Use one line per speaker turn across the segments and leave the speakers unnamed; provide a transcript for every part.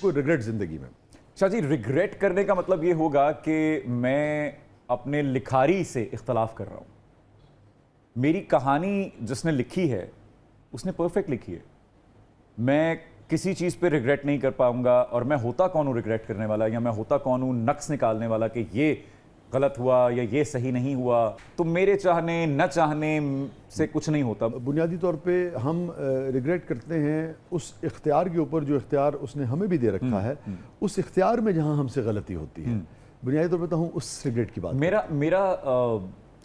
कोई रिग्रेट ज़िंदगी में?
शाह जी, रिग्रेट करने का मतलब ये होगा कि मैं अपने लिखारी से इख्तलाफ कर रहा हूँ। मेरी कहानी जिसने लिखी है उसने परफेक्ट लिखी है। मैं किसी चीज़ पे रिग्रेट नहीं कर पाऊंगा, और मैं होता कौन हूँ रिग्रेट करने वाला, या मैं होता कौन हूँ नक्स निकालने वाला कि ये गलत हुआ या ये सही नहीं हुआ। तो मेरे चाहने न चाहने से कुछ नहीं होता।
बुनियादी तौर पे हम रिग्रेट करते हैं उस इख्तियार के ऊपर जो इख्तियार उसने हमें भी दे रखा है, उस इख्तियार में जहाँ हमसे गलती होती है। बुनियादी तौर पे तो हम उस रिग्रेट की बात
मेरा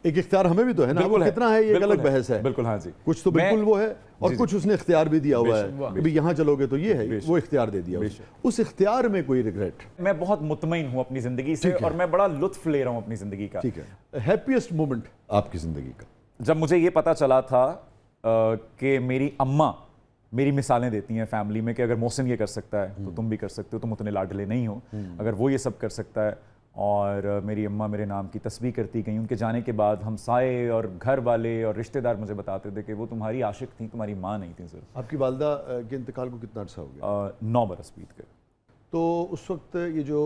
एक इख्तियार हमें भी तो है ना,
बिल्कुल
कितना है ये एक अलग बहस है।
बिल्कुल, हाँ जी,
कुछ तो बिल्कुल वो है, और कुछ उसने इख्तियार भी दिया हुआ है कि यहाँ चलोगे तो ये है, वो इख्तियार दे दिया। उस इख्तियार में कोई रिग्रेट?
मैं बहुत मुतमईन हूँ अपनी जिंदगी से, और मैं बड़ा लुत्फ ले रहा हूँ अपनी जिंदगी का।
ठीक है। हैप्पीएस्ट मोमेंट आपकी जिंदगी का?
जब मुझे ये पता चला था कि मेरी अम्मा मेरी मिसालें देती हैं फैमिली में कि अगर मोहसिन ये कर सकता है तो तुम भी कर सकते हो, तुम उतने लाडले नहीं हो। अगर वो ये सब कर सकता है, और मेरी अम्मा मेरे नाम की तस्बीह करती गई। उनके जाने के बाद हमसाए और घर वाले और रिश्तेदार मुझे बताते थे कि वो तुम्हारी आशिक थी, तुम्हारी माँ नहीं थी सिर्फ।
आपकी वालदा के इंतकाल को कितना अर्सा हो गया?
9 बरस बीत गए।
तो उस वक्त ये जो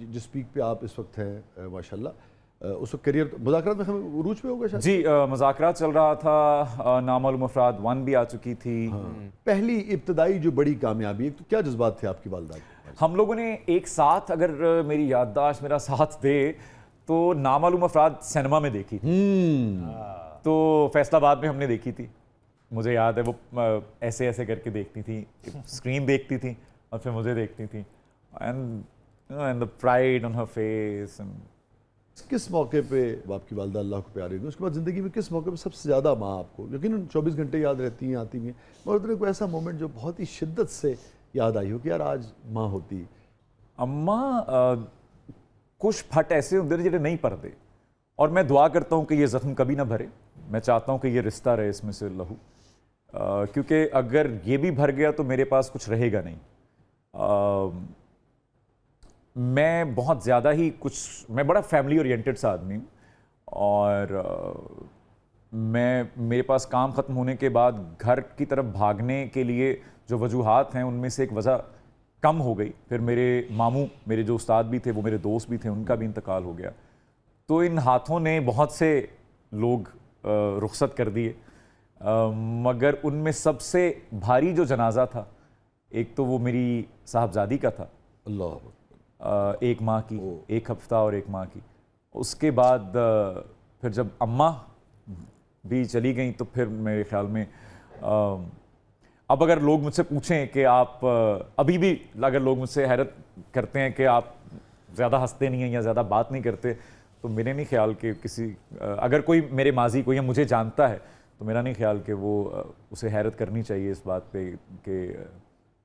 जिस पीक पे आप इस वक्त हैं माशाल्लाह, उस वक्त करियर मुज़ाकरात में हम उरूज पे हो गए शायद?
जी, मुज़ाकरात चल रहा था, नामालूम अफराद 1 भी आ चुकी थी।
पहली इब्तदाई जो बड़ी कामयाबी, तो क्या जज्बात थे आपकी वालदा के?
हम लोगों ने एक साथ, अगर मेरी याददाश्त मेरा साथ दे, तो नामालूम अफराद सिनेमा में देखी थी। तो फैसलाबाद में हमने देखी थी। मुझे याद है वो ऐसे ऐसे करके देखती थी, स्क्रीन देखती थी और फिर मुझे देखती थी, and the pride on her face.
किस मौके पे आपकी वालदा अल्लाह को प्यारी हुई? उसके बाद ज़िंदगी में किस मौके पे सबसे ज़्यादा माँ आपको, यकीनन 24 घंटे याद रहती हैं, आती हैं, मगर कोई ऐसा मोमेंट जो बहुत ही शिद्दत से याद आई हो कि यार आज माँ होती?
अम्मा कुछ फट ऐसे होंगे जिन्हें नहीं पढ़ते, और मैं दुआ करता हूँ कि ये ज़ख्म कभी ना भरे। मैं चाहता हूँ कि ये रिश्ता रहे इसमें से लहू, क्योंकि अगर ये भी भर गया तो मेरे पास कुछ रहेगा नहीं। मैं बहुत ज़्यादा ही मैं बड़ा फैमिली ओरिएंटेड सा आदमी हूँ, और मेरे पास काम ख़त्म होने के बाद घर की तरफ भागने के लिए जो वजूहात हैं उनमें से एक वजह कम हो गई। फिर मेरे मामू, मेरे जो उस्ताद भी थे, वो मेरे दोस्त भी थे, उनका भी इंतकाल हो गया। तो इन हाथों ने बहुत से लोग रुखसत कर दिए, मगर उनमें सबसे भारी जो जनाजा था, एक तो वो मेरी साहबजादी का था,
अल्लाह,
एक माँ की, एक हफ्ता और एक माँ की। उसके बाद फिर जब अम्मा भी चली गई तो फिर मेरे ख्याल में अब अगर लोग मुझसे पूछें कि आप अभी भी, अगर लोग मुझसे हैरत करते हैं कि आप ज़्यादा हंसते नहीं हैं या ज़्यादा बात नहीं करते, तो मेरे नहीं ख्याल कि किसी, अगर कोई मेरे माजी को या मुझे जानता है तो मेरा नहीं ख्याल कि वो उसे हैरत करनी चाहिए इस बात पे कि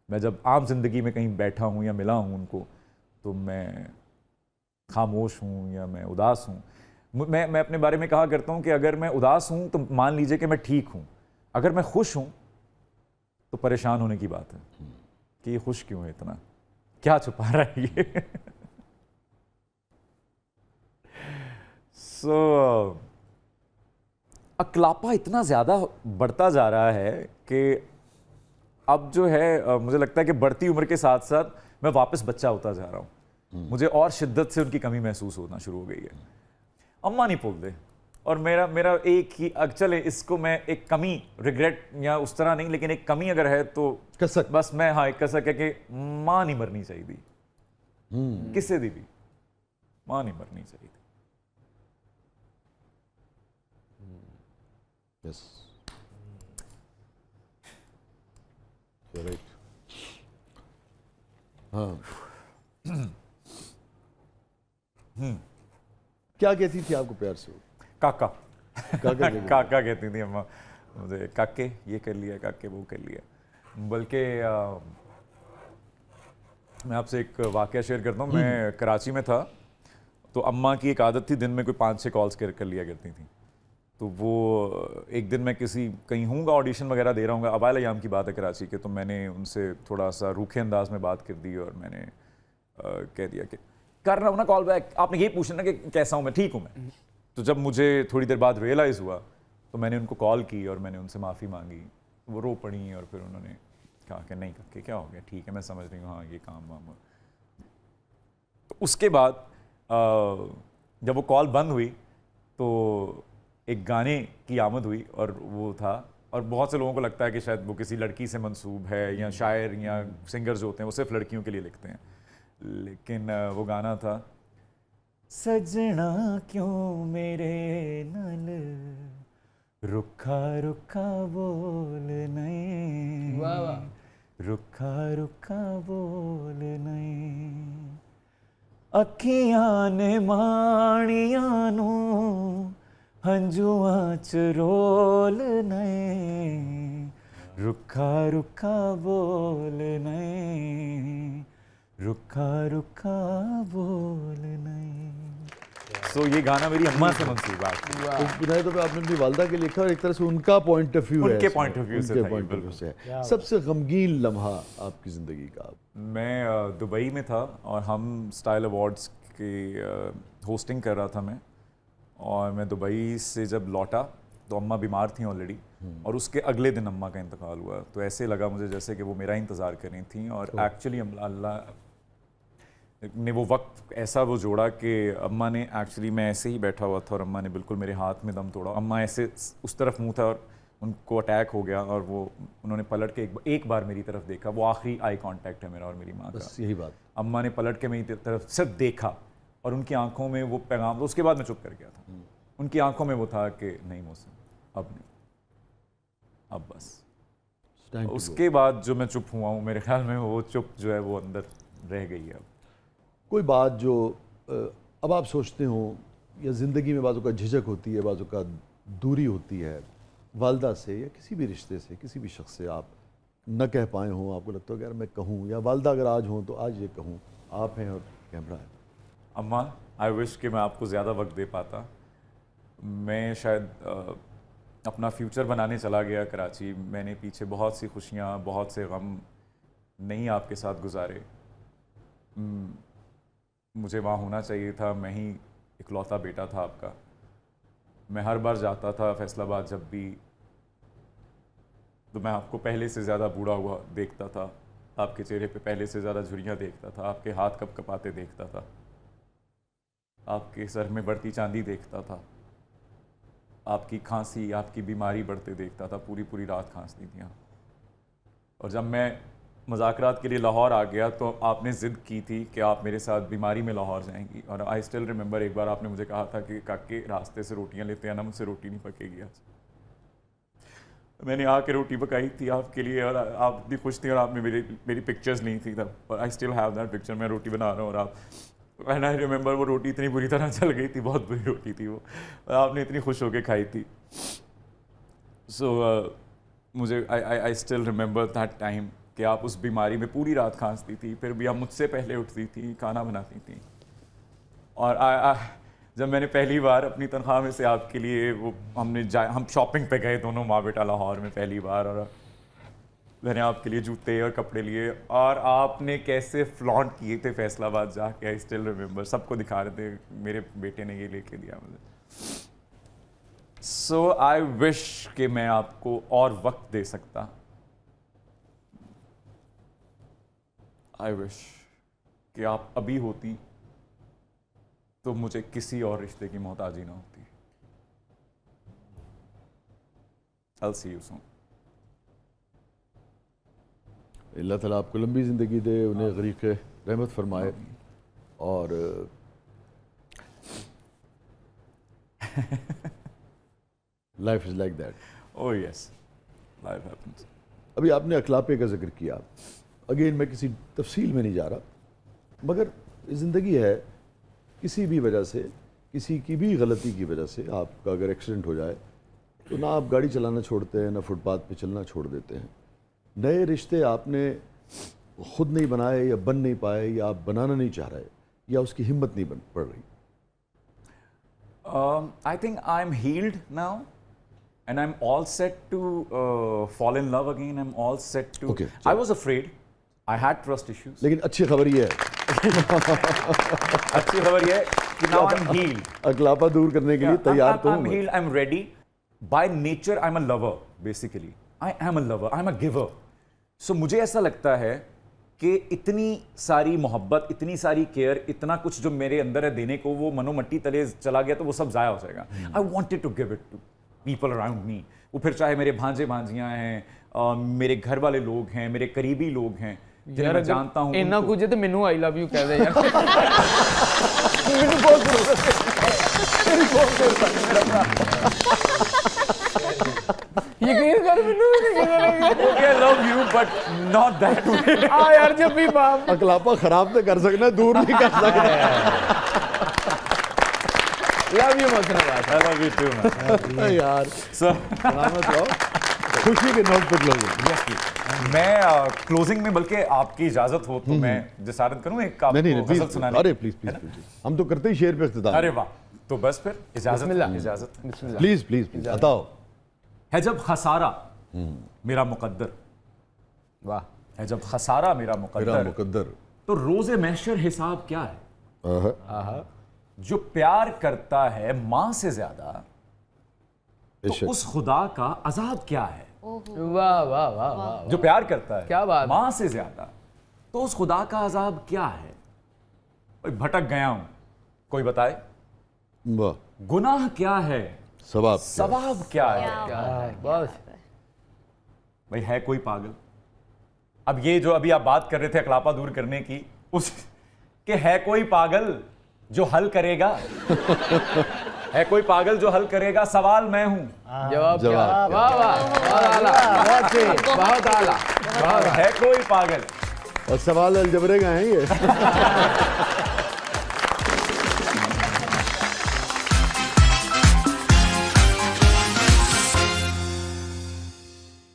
मैं जब आम जिंदगी में कहीं बैठा हूँ या मिला हूँ उनको तो मैं खामोश हूँ या मैं उदास हूँ। मैं अपने बारे में कहा करता हूँ कि अगर मैं उदास हूँ तो मान लीजिए कि मैं ठीक हूँ, अगर मैं खुश हूँ तो परेशान होने की बात है कि ये खुश क्यों है, इतना क्या छुपा रहा है ये। अकलापा इतना ज़्यादा बढ़ता जा रहा है कि अब जो है मुझे लगता है कि बढ़ती उम्र के साथ साथ मैं वापस बच्चा होता जा रहा हूँ। मुझे और शिद्दत से उनकी कमी महसूस होना शुरू हो गई है। अम्मा नहीं बोल दे, और मेरा एक ही, चले इसको मैं एक कमी, रिग्रेट या उस तरह नहीं, लेकिन एक कमी अगर है तो
कसक,
बस मैं, हाँ, एक कसक है कि माँ नहीं मरनी चाहिए थी, किसी दी भी माँ नहीं मरनी चाहिए थी।
Yes. You're right. हाँ। क्या कहती थी आपको प्यार से?
काका।
काका
काका कहती थी अम्मा मुझे, काके ये कर लिया, काके वो कर लिया। बल्कि मैं आपसे एक वाकया शेयर करता हूँ। मैं कराची में था तो अम्मा की एक आदत थी, दिन में कोई 5-6 कॉल्स कर लिया करती थी। तो वो एक दिन मैं कहीं हूँगा, ऑडिशन वगैरह दे रहा हूँ, अवाइल अयाम की बात है कराची के, तो मैंने उनसे थोड़ा सा रूखे अंदाज में बात कर दी और मैंने कह दिया कि कर रहा हूँ ना कॉल बैक, आपने ये पूछना कि कैसा हूँ मैं, ठीक हूँ मैं। तो जब मुझे थोड़ी देर बाद रियलाइज़ हुआ तो मैंने उनको कॉल की और मैंने उनसे माफ़ी मांगी। वो रो पड़ी और फिर उन्होंने कहा कि नहीं करके क्या हो गया, ठीक है मैं समझ रही हूँ, हाँ ये काम वाम हो। तो उसके बाद जब वो कॉल बंद हुई तो एक गाने की आमद हुई और वो था, और बहुत से लोगों को लगता है कि शायद वो किसी लड़की से मंसूब है, या शायर या सिंगर जो होते हैं वो सिर्फ लड़कियों के लिए लिखते हैं, लेकिन वो गाना था सजना क्यों मेरे नल रुखा रुखा बोल नहीं,
वाह वाह।
रुखा रुखा बोल नहीं, अखियां ने माणियां नू हंजुआं च रोल नहीं, रुखा रुखा बोल नहीं, रुखा रुखा बोल नहीं। सो ये गाना मेरी अम्मा से मंसूब है।
तो बुनियादी तौर पे आपने अपनी वालदा के लिखा और एक तरह से उनका पॉइंट ऑफ व्यू है,
उनके
इसमें,
point of view से
उनके
था ये,
point of view
बिल्कुल।
से है। सबसे गमगीन लम्हा आपकी ज़िंदगी का?
मैं दुबई में था और हम स्टाइल अवार्ड्स की होस्टिंग कर रहा था मैं, और मैं दुबई से जब लौटा तो अम्मा बीमार थी ऑलरेडी, और उसके अगले दिन अम्मा का इंतकाल हुआ। तो ऐसे लगा मुझे जैसे कि वो मेरा इंतज़ार कर रही थी, और एक्चुअली अल्लाह ने वो वक्त ऐसा वो जोड़ा कि अम्मा ने एक्चुअली, मैं ऐसे ही बैठा हुआ था और अम्मा ने बिल्कुल मेरे हाथ में दम तोड़ा। अम्मा ऐसे उस तरफ मुंह था और उनको अटैक हो गया, और वो उन्होंने पलट के एक बार मेरी तरफ देखा। वो आखिरी आई कांटेक्ट है मेरा और मेरी माँ का,
बस यही बात।
अम्मा ने पलट के मेरी तरफ सिर्फ देखा और उनकी आंखों में वो पैगाम, तो उसके बाद मैं चुप कर गया था। उनकी आंखों में वो था कि नहीं मौसम, अब नहीं, अब बस।
Time to go.
उसके बाद जो मैं चुप हुआ हूँ, मेरे ख्याल में वो चुप जो है वो अंदर रह गई है। अब
कोई बात जो अब आप सोचते हो, या ज़िंदगी में बाज़ों का झिझक होती है, बाज़ों का दूरी होती है वालदा से या किसी भी रिश्ते से, किसी भी शख्स से, आप न कह पाए हों, आपको लगता हो कि यार मैं कहूँ, या वालदा अगर आज हों तो आज ये कहूँ, आप हैं और कैमरा है।
अम्मा, आई विश कि मैं आपको ज़्यादा वक्त दे पाता। मैं शायद अपना फ्यूचर बनाने चला गया कराची। मैंने पीछे बहुत सी खुशियाँ, बहुत से गम नहीं आपके साथ गुजारे। मुझे वहाँ होना चाहिए था, मैं ही इकलौता बेटा था आपका। मैं हर बार जाता था फैसलाबाद जब भी, तो मैं आपको पहले से ज़्यादा बूढ़ा हुआ देखता था, आपके चेहरे पे पहले से ज़्यादा झुर्रियाँ देखता था, आपके हाथ कप कपाते देखता था, आपके सर में बढ़ती चांदी देखता था, आपकी खांसी, आपकी बीमारी बढ़ते देखता था। पूरी पूरी रात खांसती थी आप। और जब मैं मुज़ाकरात के लिए लाहौर आ गया तो आपने ज़िद की थी कि आप मेरे साथ बीमारी में लाहौर जाएंगी। और आई स्टिल रिमेंबर एक बार आपने मुझे कहा था कि काके रास्ते से रोटियां लेते हैं ना, मुझसे रोटी नहीं पकेगी आज। मैंने आके रोटी पकाई थी आपके लिए, और आप इतनी खुश थी, और आपने मेरी पिक्चर्स ली थी तब, और I still have that picture. मैं रोटी बना रहा हूँ और आप, एंड आई रिमेंबर वो रोटी इतनी बुरी तरह जल गई थी, बहुत बुरी रोटी थी वो, और आपने इतनी खुश होकर खाई थी। सो मुझे I still remember that time कि आप उस बीमारी में पूरी रात खांसती थी, फिर भी आप मुझसे पहले उठती थी, खाना बनाती थी। और जब मैंने पहली बार अपनी तनख्वाह में से आपके लिए वो हम शॉपिंग पे गए दोनों माँ बेटा लाहौर में पहली बार, और मैंने आपके लिए जूते और कपड़े लिए, और आपने कैसे फ्लॉन्ट किए थे फैसलाबाद जाके। आई स्टिल रिमेंबर, सबको दिखा रहे थे मेरे बेटे ने ये लेके दिया मुझे। सो आई विश कि मैं आपको और वक्त दे सकता। आई विश कि आप अभी होती तो मुझे किसी और रिश्ते की मोहताजी ना होती। I'll see you soon.
अल्लाह ताला आपको लंबी ज़िंदगी दे, उन्हें गरीक़ रहमत फरमाए, और life is like that.
Oh yes, life happens.
अभी आपने अखलापे का जिक्र किया, अगेन मैं किसी तफसील में नहीं जा रहा, मगर ज़िंदगी है, किसी भी वजह से, किसी की भी गलती की वजह से आपका अगर एक्सीडेंट हो जाए तो ना आप गाड़ी चलाना छोड़ते हैं, ना फुटपाथ पे चलना छोड़ देते हैं। नए रिश्ते आपने खुद नहीं बनाए, या बन नहीं पाए, या आप बनाना नहीं चाह रहे, या उसकी हिम्मत नहीं पड़ रही?
I think I'm healed now, and I'm all set to fall in love again. I'm all set to.
Okay,
I was afraid. I had trust issues.
लेकिन अच्छी खबर ये है,
अच्छी खबर ये है कि now I'm healed.
अखलापा दूर करने के लिए तैयार तो
I'm
हूं।
healed. I'm ready. By nature, I'm a lover. Basically, I am a lover. I'm a giver. सो मुझे ऐसा लगता है कि इतनी सारी मोहब्बत, इतनी सारी केयर, इतना कुछ जो मेरे अंदर है देने को, वो मनोमट्टी तले चला गया तो वो सब जाया हो जाएगा। I wanted to give it to people around me. वो फिर चाहे मेरे भांजे भांजियां हैं, मेरे घर वाले लोग हैं, मेरे करीबी लोग हैं जिन्हें मैं जानता हूं।
इन्ना कुछ है तो मैनू आई लव यू कह दे यार। मैनू बहुत जरूरत है, तेरी बहुत जरूरत है मेरा भरा। यकीन कर मैनू भी नहीं कहना
आई love you but not that way.
हाँ यार जब भी बाप
अकलापा खराब तो कर सकना, दूर नहीं कर सकना।
लव यू मसना बात।
I love you too man.
यार
सो
सलामत रहो, खुशी के नोट पे क्लोजिंग।
मैं क्लोजिंग में, बल्कि आपकी इजाजत हो तो मैं जिसारत करूं एक
नहीं नहीं
आपको गजल सुनाने।
अरे प्लीज प्लीज प्लीज, हम तो करते ही शेर पे इख्तिताम।
अरे वाह, तो बस फिर इजाजत,
बिस्मिल्लाह।
इजाजत
बिस्मिल्लाह।
प्लीज प्लीज प्लीज बताओ।
है जब खसारा मेरा मुकद्दर,
वाह
है जब खसारा मेरा
मेरा
मुकद्दर,
मुकद्दर।
तो रोजे महशर हिसाब क्या है?
आहा,
जो प्यार करता है मां से ज्यादा, तो
बेशक।
उस खुदा का अजाब क्या है?
वाह वाह वाह वाह।
जो प्यार करता है
क्या बात।
मां से ज्यादा, तो उस खुदा का अजाब क्या है? भाई भटक गया हूं, कोई बताए
वाह,
गुनाह क्या है,
सवाब
सवाब क्या है?
क्या है बस।
भाई है कोई पागल? अब ये जो अभी आप बात कर रहे थे अकलापा दूर करने की, उस कि है कोई पागल जो हल करेगा? है कोई पागल जो हल करेगा? सवाल मैं हूं।
जवाब क्या?
जवाब
वाह वाह बहुत आला, बहुत सही, बहुत आला।
है कोई पागल?
और सवाल अलजबरे का है ये।